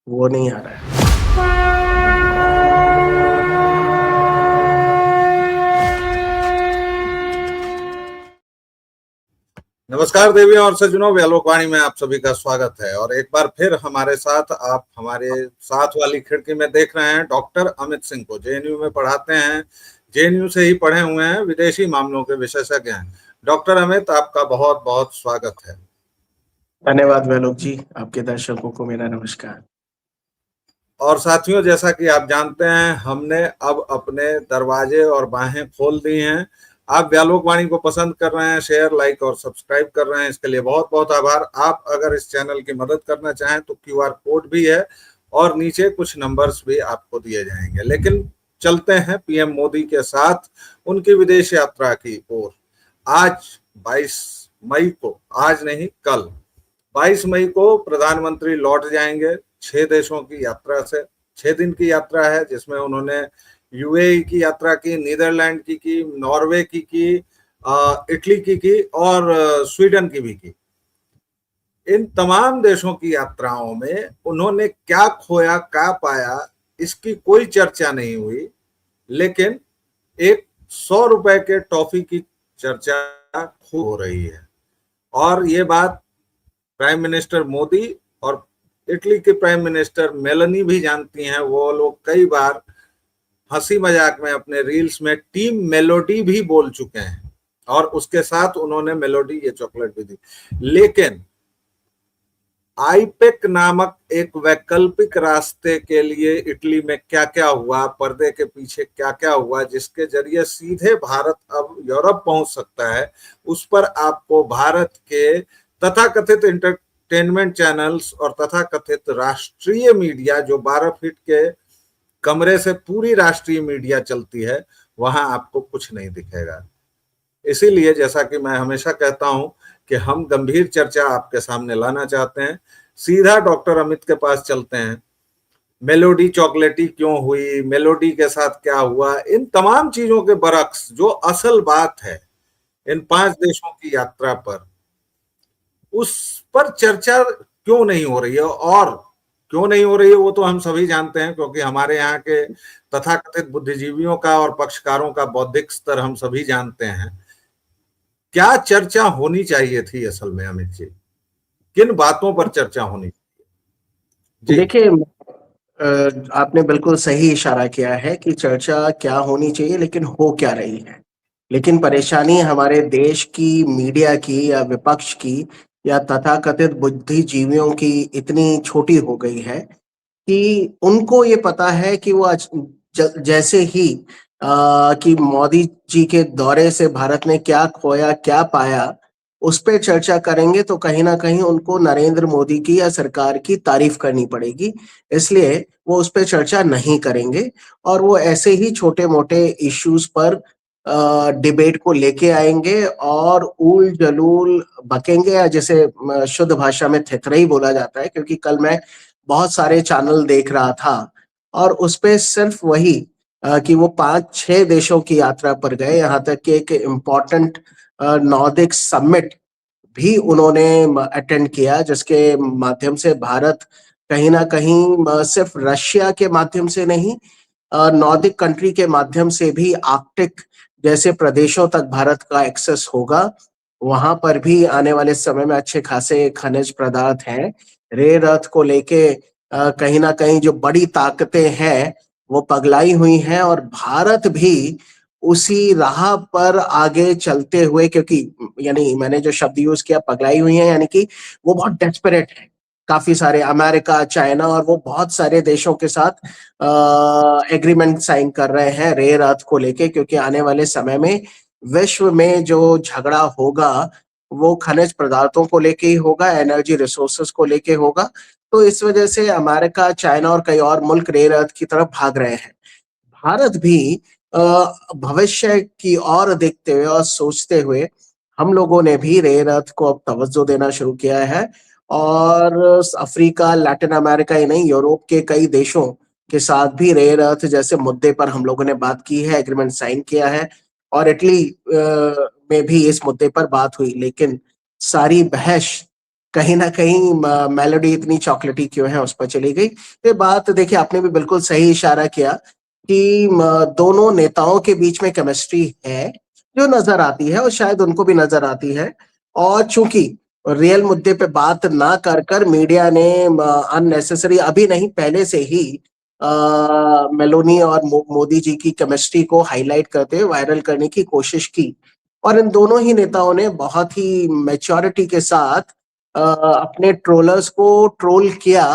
वो नहीं आ रहा है। नमस्कार देवियों और सज्जनों, व्यालोकवाणी में आप सभी का स्वागत है। और एक बार फिर हमारे साथ आप हमारे साथ वाली खिड़की में देख रहे हैं डॉक्टर अमित सिंह को। जेएनयू में पढ़ाते हैं, जेएनयू से ही पढ़े हुए हैं, विदेशी मामलों के विशेषज्ञ हैं। डॉक्टर अमित, आपका बहुत बहुत स्वागत है। धन्यवाद वैलोक जी, आपके दर्शकों को मेरा नमस्कार। और साथियों, जैसा कि आप जानते हैं, हमने अब अपने दरवाजे और बाहें खोल दी हैं। आप व्यालोकवाणी को पसंद कर रहे हैं, शेयर, लाइक और सब्सक्राइब कर रहे हैं, इसके लिए बहुत बहुत आभार। आप अगर इस चैनल की मदद करना चाहें तो क्यूआर कोड भी है और नीचे कुछ नंबर्स भी आपको दिए जाएंगे। लेकिन चलते हैं पीएम मोदी के साथ उनकी विदेश यात्रा की ओर। आज 22 मई को, आज नहीं कल 22 मई को प्रधानमंत्री लौट जाएंगे 6 देशों की यात्रा से। 6 दिन की यात्रा है जिसमें उन्होंने यूएई की यात्रा की, नीदरलैंड की, नॉर्वे की, इटली की और स्वीडन की भी की। इन तमाम देशों की यात्राओं में उन्होंने क्या खोया, क्या पाया, इसकी कोई चर्चा नहीं हुई। लेकिन एक 100 रुपए के टॉफी की चर्चा खूब हो रही है। और ये बात प्राइम मिनिस्टर मोदी और इटली के प्राइम मिनिस्टर मेलानी भी जानती हैं। वो लोग कई बार हंसी मजाक में अपने रील्स में टीम मेलोडी भी बोल चुके हैं और उसके साथ उन्होंने मेलोडी ये चॉकलेट भी दी। लेकिन आईपेक नामक एक वैकल्पिक रास्ते के लिए इटली में क्या क्या हुआ, पर्दे के पीछे क्या क्या हुआ, जिसके जरिए सीधे भारत अब यूरोप पहुंच सकता है, उस पर आपको भारत के तथाकथित एंटरटेनमेंट चैनल्स और तथाकथित राष्ट्रीय मीडिया, जो 12 फीट के कमरे से पूरी राष्ट्रीय मीडिया चलती है, वहां आपको कुछ नहीं दिखेगा। इसीलिए जैसा कि मैं हमेशा कहता हूं कि हम गंभीर चर्चा आपके सामने लाना चाहते हैं। सीधा डॉक्टर अमित के पास चलते हैं। मेलोडी चॉकलेटी क्यों हुई, मेलोडी के साथ क्या हुआ, इन तमाम चीजों के बरक्स जो असल बात है इन 5 देशों की यात्रा पर, उस पर चर्चा क्यों नहीं हो रही है। और क्यों नहीं हो रही है वो तो हम सभी जानते हैं, क्योंकि हमारे यहाँ के तथाकथित बुद्धिजीवियों का और पक्षकारों का बौद्धिक स्तर हम सभी जानते हैं। क्या चर्चा होनी चाहिए थी असल में अमित जी? किन बातों पर चर्चा होनी चाहिए? जी। देखिए, आपने बिल्कुल सही इशारा किया है कि चर्चा क्या होनी चाहिए, लेकिन हो क्या रही है। लेकिन परेशानी हमारे देश की मीडिया की या विपक्ष की या तथाकथित बुद्धिजीवियों की इतनी छोटी हो गई है कि उनको ये पता है कि वो आज जैसे ही कि मोदी जी के दौरे से भारत ने क्या खोया, क्या पाया, उस पे चर्चा करेंगे तो कहीं न कहीं उनको नरेंद्र मोदी की या सरकार की तारीफ करनी पड़ेगी। इसलिए वो उस पे चर्चा नहीं करेंगे और वो ऐसे ही छोटे-मोटे इश्यूज़ पर डिबेट को लेके आएँगे और ऊल-जलूल बकेंगे, या जैसे शुद्ध भाषा में थेथरई बोला जाता है, क्योंकि कल मैं बहुत सारे चैनल देख रहा था और उसपे सिर्फ वही कि वो 5-6 देशों की यात्रा पर गए, यहाँ तक कि एक इम्पोर्टेंट नॉर्डिक समिट भी उन्होंने अटेंड किया, जिसके माध्यम से भारत कहीं न कहीं सिर्फ रशिया के माध्यम से नहीं, नॉर्डिक कंट्री के माध्यम से भी आर्कटिक जैसे प्रदेशों तक भारत का एक्सेस होगा। वहाँ पर भी आने वाले समय में अच्छे खासे खनिज पदार्थ हैं। रेयर अर्थ को लेके कहीं न कहीं जो बड़ी ताकतें हैं, वो पगलाई हुई हैं और भारत भी उसी राह पर आगे चलते हुए, क्योंकि यानी मैंने जो शब्द यूज़ किया पगलाई हुई हैं, यानी कि वो बहुत डेस्परेट हैं। काफ़ी सारे अमेरिका, चाइना और वो बहुत सारे देशों के साथ एग्रीमेंट साइन कर रहे हैं रेयर अर्थ को लेके, क्योंकि आने वाले समय में विश्व में जो झगड़ा होगा, वो खनिज पदार्थों को लेके ही होगा, एनर्जी रिसोर्सेज को लेके होगा। तो इस वजह से अमेरिका, चाइना और कई और मुल्क रेयर अर्थ की तरफ भाग रहे हैं। भारत भी भविष्य की ओर देखते हुए और सोचते हुए हम लोगों ने भी रेयर अर्थ को अब तवज्जो देना शुरू किया है और अफ्रीका, लैटिन अमेरिका ही नहीं, यूरोप के कई देशों के साथ भी रेयर अर्थ जैसे मुद्दे पर हम लोगों ने बात की है, एग्रीमेंट साइन किया है और इटली में भी इस मुद्दे पर बात हुई। लेकिन सारी बहस कहीं ना कहीं मेलोडी इतनी चॉकलेटी क्यों है उस पर चली गई। ये बात देखिए, आपने भी बिल्कुल सही इशारा किया कि दोनों नेताओं के बीच में केमिस्ट्री है जो नजर आती है, और शायद उनको भी नजर आती है। और चूंकि रियल मुद्दे पे बात ना कर कर मीडिया ने अननेसेसरी, अभी नहीं पहले से ही मेलोनी और मोदी जी की केमिस्ट्री को हाईलाइट करते हुए वायरल करने की कोशिश की। और इन दोनों ही नेताओं ने बहुत ही मैच्योरिटी के साथ अपने ट्रोलर्स को ट्रोल किया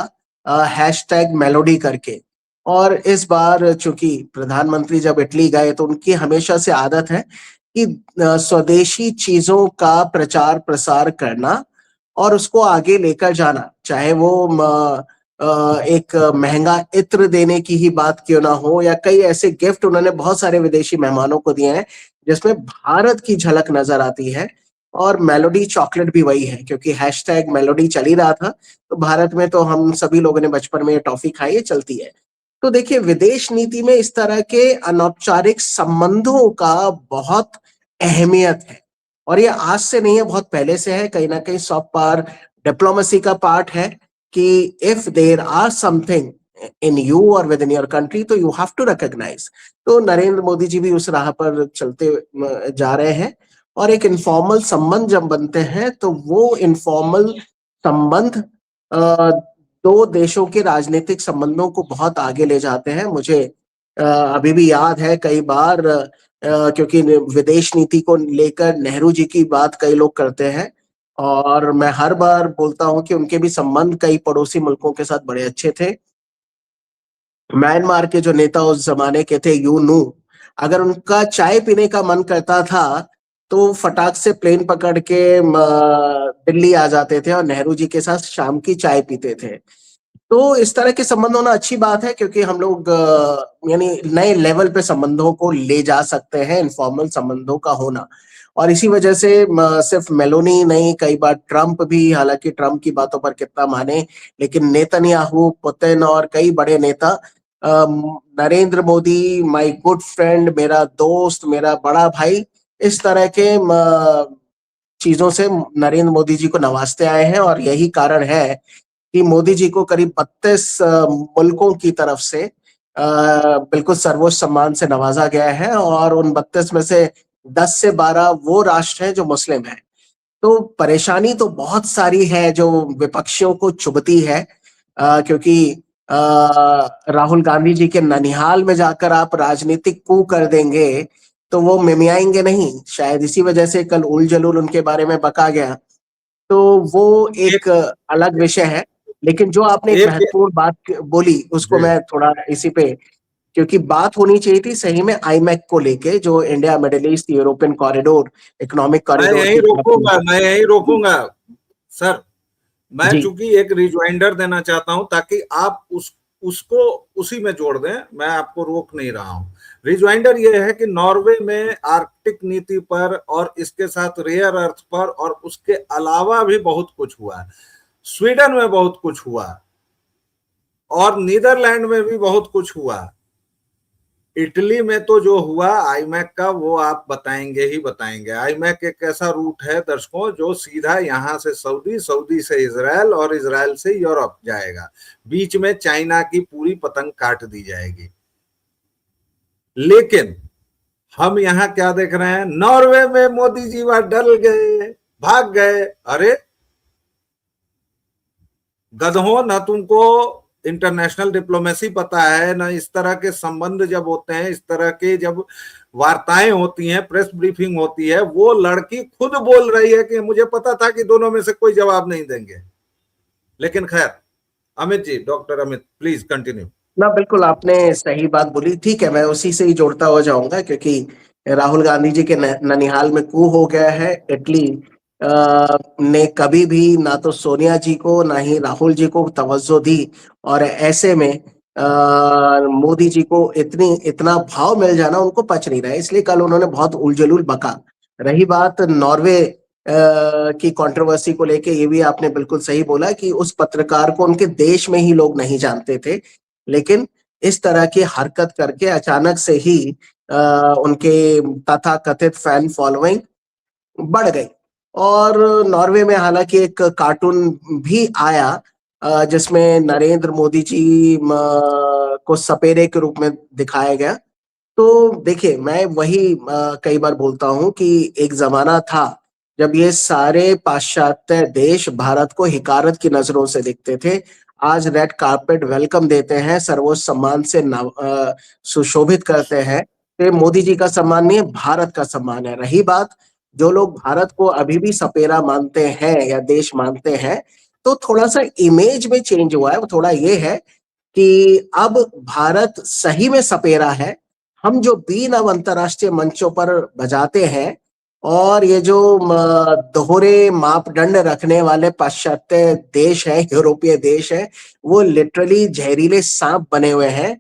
हैशटैग मेलोडी करके। और इस बार चूंकि प्रधानमंत्री जब इटली गए तो उनकी हमेशा से आदत है कि स्वदेशी चीजों का प्रचार प्रसार करना और उसको आगे लेकर जाना, चाहे वो एक महंगा इत्र देने की ही बात क्यों ना हो, या कई ऐसे गिफ्ट उन्होंने बहुत सारे विदेशी मेहमानों को दिए हैं जिसमें भारत की झलक नजर आती है। और मेलोडी चॉकलेट भी वही है, क्योंकि हैशटैग मेलोडी चल ही रहा था, तो भारत में तो हम सभी लोगों ने बचपन में ये टॉफी खाई है, चलती है। तो देखिए, विदेश नीति में इस तरह के अनौपचारिक संबंधों का बहुत अहमियत है। और ये आज से नहीं है, बहुत पहले से है, कहीं ना कहीं सॉफ्ट पावर डिप्लोमेसी का पार्ट है कि if there are something in you or within your country तो यू हैव टू रिकॉग्नाइज। तो नरेंद्र मोदी जी भी उस राह पर चलते जा रहे हैं। और एक इनफॉर्मल संबंध जब बनते हैं तो वो इनफॉर्मल संबंध दो देशों के राजनीतिक संबंधों को बहुत आगे ले जाते हैं। मुझे अभी भी याद है कई बार, क्योंकि विदेश नीति को लेकर नेहरू जी की बात कई लोग करते हैं, और मैं हर बार बोलता हूं कि उनके भी संबंध कई पड़ोसी मुल्कों के साथ बड़े अच्छे थे। म्यांमार के जो नेता उस जमाने के थे, यू नू, अगर उनका चाय पीने का मन करता था तो फटाक से प्लेन पकड़ के दिल्ली आ जाते थे और नेहरू जी के साथ शाम की चाय पीते थे। तो इस तरह के संबंध होना अच्छी बात है, क्योंकि हम लोग यानी नए लेवल पे संबंधों को ले जा सकते हैं, इनफॉर्मल संबंधों का होना। और इसी वजह से सिर्फ मेलोनी नहीं, कई बार ट्रंप भी, हालांकि ट्रंप की बातों पर कितना माने, लेकिन नेतन्याहू, पुतिन और कई बड़े नेता, Narendra Modi, my good friend, मेरा दोस्त, मेरा बड़ा भाई, इस तरह के चीजों से नरेंद्र मोदी जी को नवाजते आए हैं। और यही कारण है कि मोदी जी को करीब 32 मुल्कों की तरफ से बिल्कुल सर्वोच्च सम्मान से नवाजा गया है, और उन 32 में से 10 से 12 वो राष्ट्र हैं जो मुस्लिम हैं। तो परेशानी तो बहुत सारी है जो विपक्षियों को चुभती है, क्योंकि राहुल गांधी जी के ननिहाल में जाकर आप राजनीतिक कू कर देंगे तो वो मिमियाएंगे नहीं, शायद इसी वजह से कल उल जलूल उनके बारे में बका गया। तो वो एक एक अलग विषय है। लेकिन जो आपने एक एक महत्वपूर्ण बात बोली उसको जी, मैं थोड़ा इसी पे, क्योंकि बात होनी चाहिए थी सही में आईमैक को लेके, जो India middle east European corridor, economic मैं कॉरिडोर यहीं की बात रोकूंगा, थी। मैं यहीं रोकूंगा सर। मैं जी चूंकि एक रिजॉइंडर देना चाहता हूं ताकि आप उसको उसी में जोड़ दें, मैं आपको रोक नहीं रहा हूं। रिजॉइंडर ये है कि नॉर्वे में आर्कटिक नीति पर और इसके साथ रेयर अर्थ पर और उसके अलावा भी बहुत कुछ हुआ है। स्वीडन में बहुत कुछ हुआ और नीदरलैंड में भी बहुत कुछ हुआ। इटली में तो जो हुआ आईमैक का वो आप बताएंगे ही बताएंगे। आईमैक एक ऐसा रूट है दर्शकों जो सीधा यहां से सऊदी, सऊदी से इजराइल और इजराइल से यूरोप जाएगा। बीच में चाइना की पूरी पतंग काट दी जाएगी। लेकिन हम यहाँ क्या देख रहे हैं, नॉर्वे में मोदी जी वहां डल गए, भाग गए। अरे गधों, ना तुमको इंटरनेशनल डिप्लोमेसी पता है, ना इस तरह के संबंध जब होते हैं, इस तरह के जब वार्ताएं होती हैं, प्रेस ब्रीफिंग होती है, वो लड़की खुद बोल रही है कि मुझे पता था कि दोनों में से कोई जवाब नहीं देंगे। लेकिन खैर, Amit ji, doctor Amit, please continue. ना, बिल्कुल आपने सही बात बोली। ठीक है, मैं उसी से ही जोड़ता हुआ जाऊंगा, क्योंकि राहुल गांधी जी के ननिहाल में कू हो गया है। इटली ने कभी भी ना तो सोनिया जी को ना ही राहुल जी को तवज्जो दी, और ऐसे में मोदी जी को इतना भाव मिल जाना उनको पच नहीं रहा है, इसलिए कल उन्होंने बहुत उलझुल बका। रही बात नॉर्वे की कंट्रोवर्सी को लेके, ये भी आपने बिल्कुल सही बोला कि उस पत्रकार को उनके देश में ही लोग नहीं जानते थे, लेकिन इस तरह की हरकत करके अचानक से ही उनके तथाकथित फैन फॉलोइंग बढ़ गई। और नॉर्वे में हालांकि एक कार्टून भी आया जिसमें नरेंद्र मोदी जी को सपेरे के रूप में दिखाया गया। तो देखिए, मैं वही कई बार बोलता हूँ कि एक जमाना था जब ये सारे पाश्चात्य देश भारत को हिकारत की नजरों से देखते थे। आज रेड कार्पेट वेलकम देते हैं, सर्वोच्च सम्मान से सुशोभित करते हैं। तो ये मोदी जी का सम्मान नहीं है, भारत का सम्मान है। रही बात, जो लोग भारत को अभी भी सपेरा मानते हैं या देश मानते हैं, तो थोड़ा सा इमेज में चेंज हुआ है। वो थोड़ा ये है कि अब भारत सही में सपेरा है। हम जो बीन अब अंतर्राष्ट्रीय मंचों पर बजाते हैं, और ये जो दोहरे मापदंड रखने वाले पाश्चात्य देश हैं, यूरोपीय देश हैं, वो लिटरली जहरीले सांप बने हुए हैं।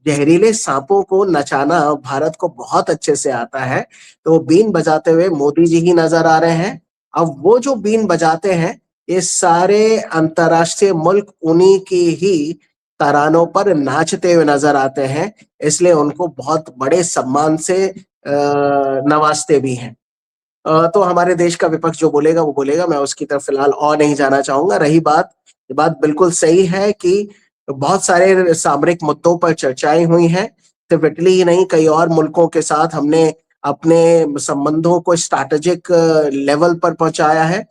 जहरीले सांपों को नचाना भारत को बहुत अच्छे से आता है। तो वो बीन बजाते हुए मोदी जी ही नजर आ रहे हैं। अब वो जो बीन बजाते हैं, ये सारे अंतर्राष्ट्रीय मुल्क उन्हीं की ही तरानों पर नाचते हुए नजर आते हैं। इसलिए उनको बहुत बड़े सम्मान से नवाजते भी हैं। तो हमारे देश का विपक्ष जो बोलेगा वो बोलेगा, मैं उसकी तरफ फिलहाल और नहीं जाना चाहूंगा। रही बात, ये बात बिल्कुल सही है कि बहुत सारे सामरिक मुद्दों पर चर्चाएं हुई हैं। सिर्फ इटली ही नहीं, कई और मुल्कों के साथ हमने अपने संबंधों को स्ट्रैटेजिक लेवल पर पहुंचाया है,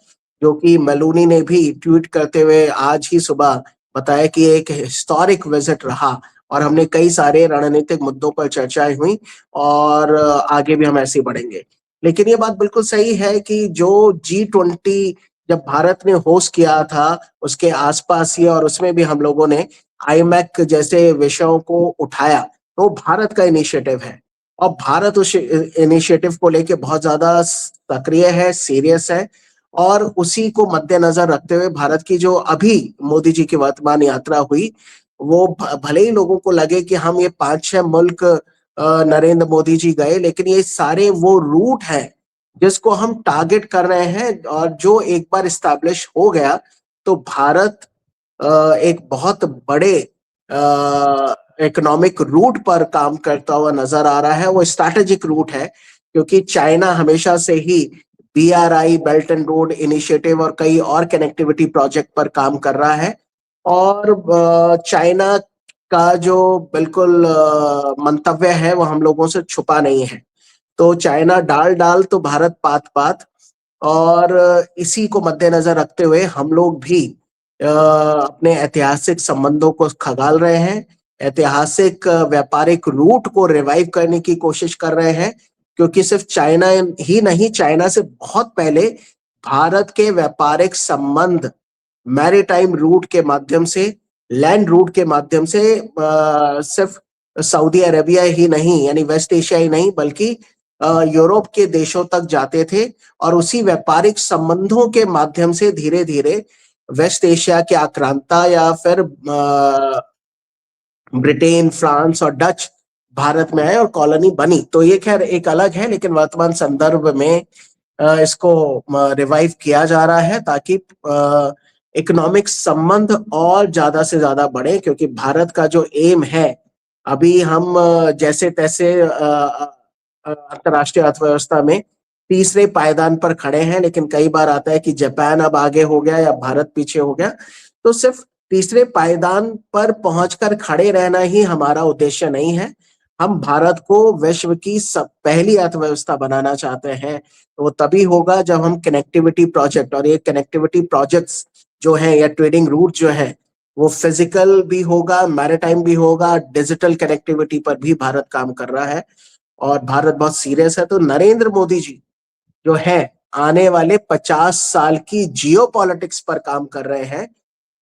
जो कि मेलोनी ने भी ट्वीट करते हुए आज ही सुबह बताया कि एक हिस्टोरिक विजिट रहा। और हमने कई सारे रणनीतिक मुद्दों पर चर्चाएं हुई, और आगे भी हम ऐसे ही बढ़ेंगे। लेकिन ये बात बिल्कुल सही है कि जो G20 जब भारत ने होस्ट किया था, उसके आसपास ही, और उसमें भी हम लोगों ने आईमैक जैसे विषयों को उठाया, तो भारत का इनिशिएटिव है। और भारत उस इनिशिएटिव को लेके बहुत ज्यादा सक्रिय है, सीरियस है। और उसी को मद्देनजर रखते हुए भारत की जो अभी मोदी जी की वर्तमान यात्रा हुई, वो भले ही लोगों को लगे कि हम ये 5-6 मुल्क नरेंद्र मोदी जी गए, लेकिन ये सारे वो रूट है जिसको हम टारगेट कर रहे हैं। और जो एक बार इस्टेब्लिश हो गया, तो भारत एक बहुत बड़े इकोनॉमिक रूट पर काम करता हुआ नजर आ रहा है। वो स्ट्रैटेजिक रूट है, क्योंकि चाइना हमेशा से ही BRI, belt and road initiative और कई और कनेक्टिविटी प्रोजेक्ट पर काम कर रहा है। और चाइना का जो बिल्कुल मंतव्य है वो हम लोगों से छुपा नहीं है। तो चाइना डाल डाल तो भारत पात पात। और इसी को मद्देनजर रखते हुए हम लोग भी अपने ऐतिहासिक संबंधों को खगाल रहे हैं। ऐतिहासिक व्यापारिक रूट को रिवाइव करने की कोशिश कर रहे हैं, क्योंकि सिर्फ चाइना ही नहीं, चाइना से बहुत पहले भारत के व्यापारिक संबंध मैरीटाइम रूट के माध्यम से, लैंड रूट के माध्यम से, सिर्फ सऊदी अरेबिया ही नहीं, यानी वेस्ट एशिया ही नहीं, बल्कि यूरोप के देशों तक जाते थे। और उसी व्यापारिक संबंधों के माध्यम से धीरे धीरे वेस्ट एशिया के आक्रांता या फिर ब्रिटेन, फ्रांस और डच भारत में आए और कॉलोनी बनी। तो ये खैर एक अलग है, लेकिन वर्तमान संदर्भ में इसको रिवाइव किया जा रहा है, ताकि इकोनॉमिक संबंध और ज्यादा से ज्यादा बढ़े। क्योंकि भारत का जो एम है, अभी हम जैसे तैसे अंतर्राष्ट्रीय अर्थव्यवस्था में तीसरे पायदान पर खड़े हैं, लेकिन कई बार आता है कि जापान अब आगे हो गया या भारत पीछे हो गया। तो सिर्फ तीसरे पायदान पर पहुंचकर खड़े रहना ही हमारा उद्देश्य नहीं है। हम भारत को विश्व की सब पहली अर्थव्यवस्था बनाना चाहते हैं। तो वो तभी होगा जब हम कनेक्टिविटी प्रोजेक्ट, और ये कनेक्टिविटी प्रोजेक्ट्स जो है या ट्रेडिंग रूट जो है, वो फिजिकल भी होगा, मैरिटाइम भी होगा, डिजिटल कनेक्टिविटी पर भी भारत काम कर रहा है। और भारत बहुत सीरियस है। तो नरेंद्र मोदी जी जो है, आने वाले 50 साल की जियो पॉलिटिक्स पर काम कर रहे हैं।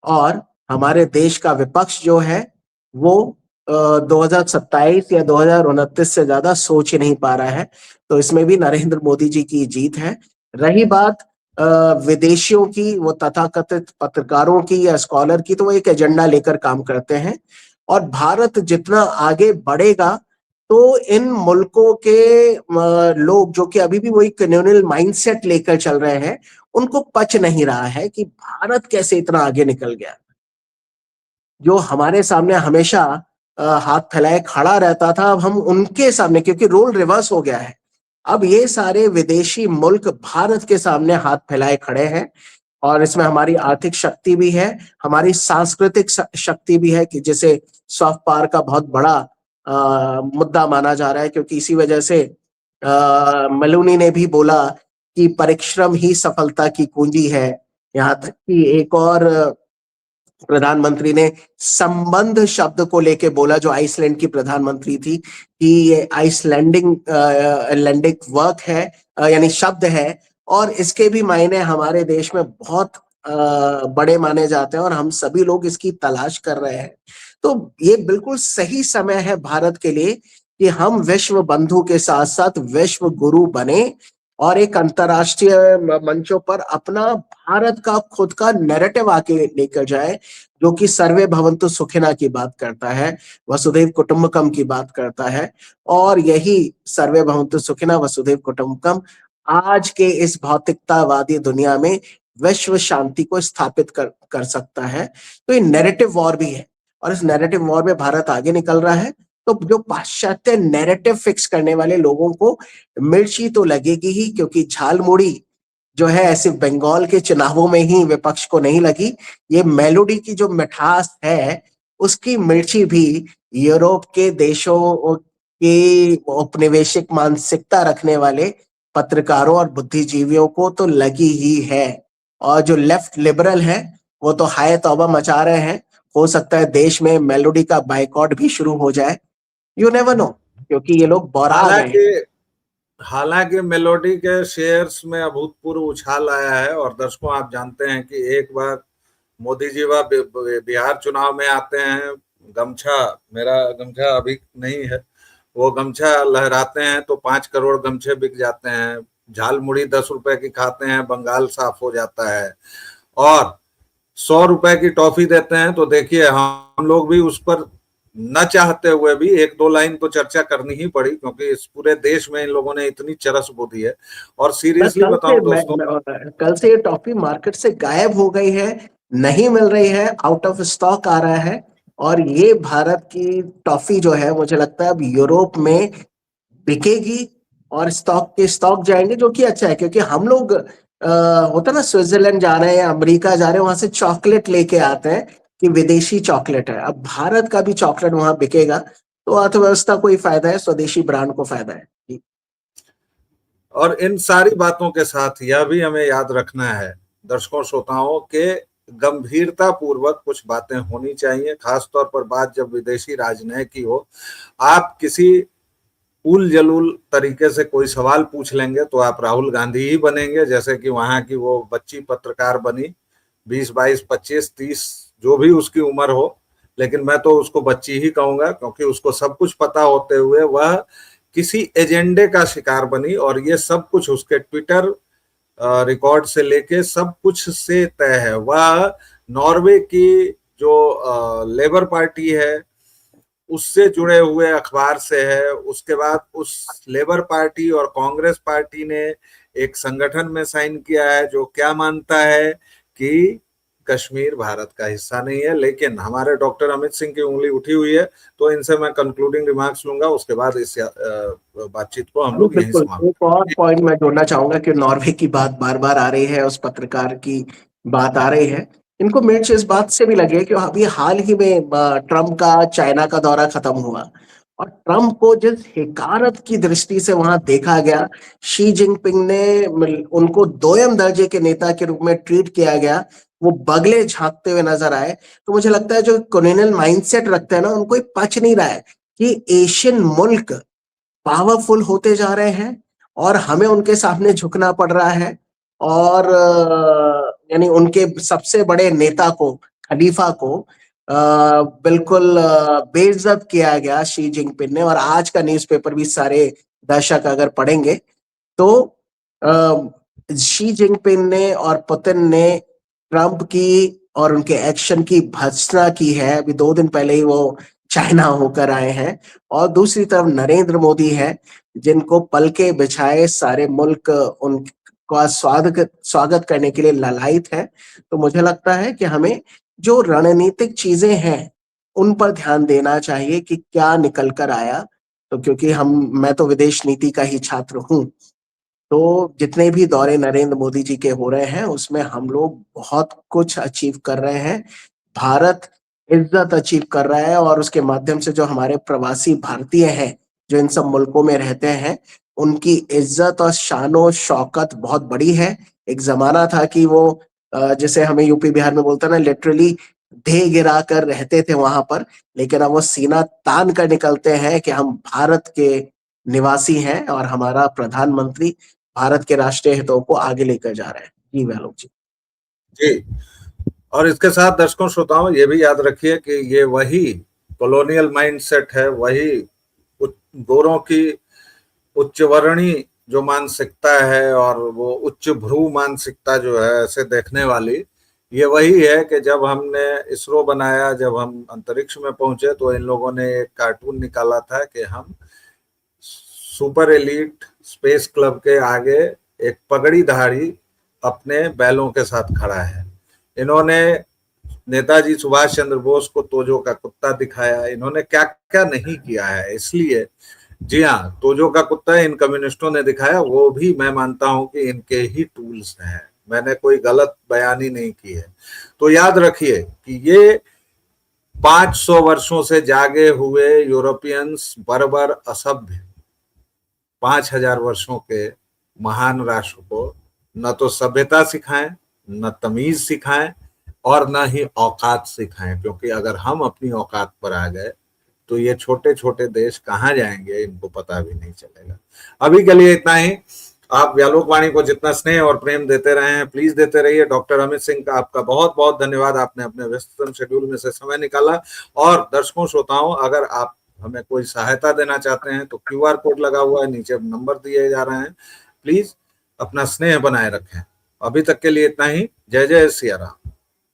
और हमारे देश का विपक्ष जो है, वो 2027 या 2029 से ज्यादा सोच ही नहीं पा रहा है। तो इसमें भी नरेंद्र मोदी जी की जीत है। रही बात विदेशियों की, वो तथाकथित पत्रकारों की या स्कॉलर की, तो वो एक एजेंडा लेकर काम करते हैं। और भारत जितना आगे बढ़ेगा, तो इन मुल्कों के लोग जो कि अभी भी वही कम्युनल माइंडसेट लेकर चल रहे हैं, उनको पच नहीं रहा है कि भारत कैसे इतना आगे निकल गया। जो हमारे सामने हमेशा हाथ फैलाए खड़ा रहता था, अब हम उनके सामने, क्योंकि रोल रिवर्स हो गया है। अब ये सारे विदेशी मुल्क भारत के सामने हाथ फैलाए खड़े हैं, और इसमें हमारी आर्थिक शक्ति भी है, हमारी सांस्कृतिक शक्ति भी है, कि जिसे सॉफ्ट पावर का बहुत बड़ा मुद्दा माना जा रहा है, क्योंकि इसी वजह से मेलोनी ने भी बोला कि परिश्रम ही सफलता की कुंजी है। यहाँ तक कि एक और प्रधानमंत्री ने संबंध शब्द को लेके बोला, जो आइसलैंड की प्रधानमंत्री थी, कि ये लैंडिक वर्क है, यानी शब्द है, और इसके भी मायने हमारे देश में बहुत बड़े माने जाते हैं, और हम सभी लोग इसकी तलाश कर रहे हैं। तो ये बिल्कुल सही समय है भारत के लिए कि हम विश्व बंधु के साथ साथ विश्व गुरु बने, और एक अंतरराष्ट्रीय मंचों पर अपना भारत का खुद का नैरेटिव आके लेकर जाए, जो कि सर्वे भवन्तु सुखिना की बात करता है, वसुधैव कुटुंबकम की बात करता है, और यही सर्वे भवन्तु सुखिना वसुधैव कुटुंबकम आज के इस भौतिकतावादी दुनिया में विश्व शांति को स्थापित कर सकता है। तो ये नैरेटिव वॉर भी है, और इस नैरेटिव वॉर में भारत आगे निकल रहा है। तो जो पाश्चात्य नैरेटिव फिक्स करने वाले लोगों को मिर्ची तो लगेगी ही, क्योंकि झालमुड़ी जो है ऐसे बंगाल के चुनावों में ही विपक्ष को नहीं लगी। ये मेलोडी की जो मिठास है, उसकी मिर्ची भी यूरोप के देशों के औपनिवेशिक मानसिकता रखने वाले पत्रकारों और बुद्धिजीवियों को तो लगी ही है। और जो लेफ्ट लिबरल है, वो तो हाय तौबा मचा रहे हैं। हो सकता है देश में मेलोडी का बाइकआउट भी शुरू हो जाए, यू नेवर नो, क्योंकि ये लोग बौरा गए हैं। हालांकि मेलोडी के शेयर्स में अभूतपूर्व उछाल आया है, और दर्शकों आप जानते हैं कि एक बार मोदी जी वह बिहार चुनाव में आते हैं, गमछा, मेरा गमछा अभी नहीं है, वो गमछा लहराते हैं तो 5 करोड़ गमछे बिक जाते हैं, झालमुड़ी 10 रुपए की खाते हैं, बंगाल साफ हो जाता है, और 100 रुपए की टॉफी देते हैं। तो देखिए हम लोग भी उस पर न चाहते हुए भी 1-2 लाइन तो चर्चा करनी ही पड़ी, क्योंकि इस पूरे देश में इन लोगों ने इतनी चरस बो दी है। और सीरियसली बताऊं दोस्तों, कल से ये टॉफी मार्केट से गायब हो गई है, नहीं मिल रही है, आउट ऑफ स्टॉक आ रहा है। और ये भारत की टॉफी जो है, मुझे लगता है अब यूरोप में बिकेगी, और स्टॉक जाएंगे, जो कि अच्छा है, क्योंकि हम लोग होता ना, स्विट्जरलैंड जा रहे हैं या अमेरिका जा रहे हैं, वहां से चॉकलेट लेके आते हैं कि विदेशी चॉकलेट है। अब भारत का भी चॉकलेट वहां बिकेगा, तो अर्थव्यवस्था को ही फायदा है, स्वदेशी ब्रांड को फायदा है। और इन सारी बातों के साथ यह भी हमें याद रखना है दर्शकों श्रोताओं के, गंभीरता पूर्वक कुछ बातें होनी चाहिए, खासतौर पर बात जब विदेशी राजनय की हो। आप किसी उल जलूल तरीके से कोई सवाल पूछ लेंगे तो आप राहुल गांधी ही बनेंगे, जैसे कि वहां की वो बच्ची पत्रकार बनी, 20, 22, 25, 30 जो भी उसकी उम्र हो, लेकिन मैं तो उसको बच्ची ही कहूंगा, क्योंकि उसको सब कुछ पता होते हुए वह किसी एजेंडे का शिकार बनी, और ये सब कुछ उसके ट्विटर रिकॉर्ड से लेके सब कुछ से तय है। वह नॉर्वे की जो लेबर पार्टी है उससे जुड़े हुए अखबार से है। उसके बाद उस लेबर पार्टी और कांग्रेस पार्टी ने एक संगठन में साइन किया है जो क्या मानता है कि कश्मीर भारत का हिस्सा नहीं है। लेकिन हमारे डॉक्टर अमित सिंह की उंगली उठी हुई है, तो इनसे मैं कंक्लूडिंग रिमार्क्स लूंगा, उसके बाद इस बातचीत को हम लोग यहीं समाप्त। एक और पॉइंट मैं जोड़ना चाहूंगा कि नॉर्वे की बात बार बार आ रही है, उस पत्रकार की बात आ रही है। इनको मिर्च इस बात से भी लगी है कि अभी हाल ही में ट्रम्प का चाइना का दौरा खत्म हुआ, और ट्रम्प को जिस हिकारत की दृष्टि से वहां देखा गया, शी जिनपिंग ने उनको दोयम दर्जे के नेता के रूप में ट्रीट किया गया, वो बगले झांकते हुए नजर आए। तो मुझे लगता है जो कॉलोनियल माइंडसेट रखते हैं ना, उनको पच नहीं रहा है कि एशियन मुल्क पावरफुल होते जा रहे हैं, और हमें उनके सामने झुकना पड़ रहा है। और यानी उनके सबसे बड़े नेता को, खलीफा को बिल्कुल बेइज्जत किया गया शी जिनपिंग ने। और आज का न्यूज़पेपर भी सारे दर्शक अगर पढ़ेंगे तो शी जिनपिंग ने और पुतिन ने ट्रंप की और उनके एक्शन की भर्त्सना की है। अभी 2 दिन पहले ही वो चाइना होकर आए हैं। और दूसरी तरफ नरेंद्र मोदी है, जिनको पलके बिछाए सारे मुल्क उनका स्वागत करने के लिए ललायित है। तो मुझे लगता है कि हमें जो रणनीतिक चीजें हैं उन पर ध्यान देना चाहिए कि क्या निकल कर आया। तो क्योंकि मैं तो विदेश नीति का ही छात्र हूँ, तो जितने भी दौरे नरेंद्र मोदी जी के हो रहे हैं, उसमें हम लोग बहुत कुछ अचीव कर रहे हैं। भारत इज़्ज़त अचीव कर रहा है और उसके माध्यम से जो हमारे प्रवासी भारतीय हैं, जो इन सब मुल्कों में रहते हैं, उनकी इज़्ज़त और शान-ओ-शौकत बहुत बड़ी है। एक ज़माना था कि वो जैसे हमें यूपी बिहार में बोलते हैं ना, लिटरली ढेर गिरा कर रहते थे वहाँ पर, लेकिन अब वो सीना तान कर निकलते हैं कि हम भारत के निवासी हैं और हमारा प्रधानमंत्री भारत के राष्ट्रीय हितों को आगे लेकर जा रहे हैं। जी, व्यालोक जी। जी, और इसके साथ दर्शकों श्रोताओं ये भी याद रखिए कि ये वही कॉलोनियल माइंडसेट है, वही गोरों की उच्च वर्णी जो मानसिकता है और वो उच्च भ्रू मानसिकता जो है ऐसे देखने वाली, ये वही है कि जब हमने इसरो बनाया, जब हम अंतरिक्ष में पहुंचे, तो इन लोगों ने एक कार्टून निकाला था कि हम सुपर एलीट स्पेस क्लब के आगे एक पगड़ीधारी अपने बैलों के साथ खड़ा है। इन्होंने नेताजी सुभाष चंद्र बोस को तोजो का कुत्ता दिखाया, इन्होंने क्या क्या नहीं किया है। इसलिए जी हाँ, तोजो का कुत्ता इन कम्युनिस्टों ने दिखाया, वो भी मैं मानता हूं कि इनके ही टूल्स हैं, मैंने कोई गलत बयानी नहीं की है। तो याद रखिए कि ये 500 वर्षों से जागे हुए यूरोपियंस बर्बर असभ्य 5000 वर्षों के महान राष्ट्र को न तो सभ्यता सिखाएं, न तमीज सिखाएं और न ही औकात सिखाएं, क्योंकि अगर हम अपनी औकात पर आ गए तो ये छोटे छोटे देश कहाँ जाएंगे इनको पता भी नहीं चलेगा। अभी के लिए इतना ही। आप व्यालोक वाणी को जितना स्नेह और प्रेम देते रहे हैं, प्लीज देते रहिए। डॉक्टर अमित सिंह का आपका बहुत बहुत धन्यवाद, आपने अपने व्यस्ततम शेड्यूल में से समय निकाला। और दर्शकों श्रोताओं, अगर आप हमें कोई सहायता देना चाहते हैं तो क्यूआर कोड लगा हुआ है, नीचे नंबर दिए जा रहे हैं, प्लीज अपना स्नेह बनाए रखें। अभी तक के लिए इतना ही। जय जय सिया राम।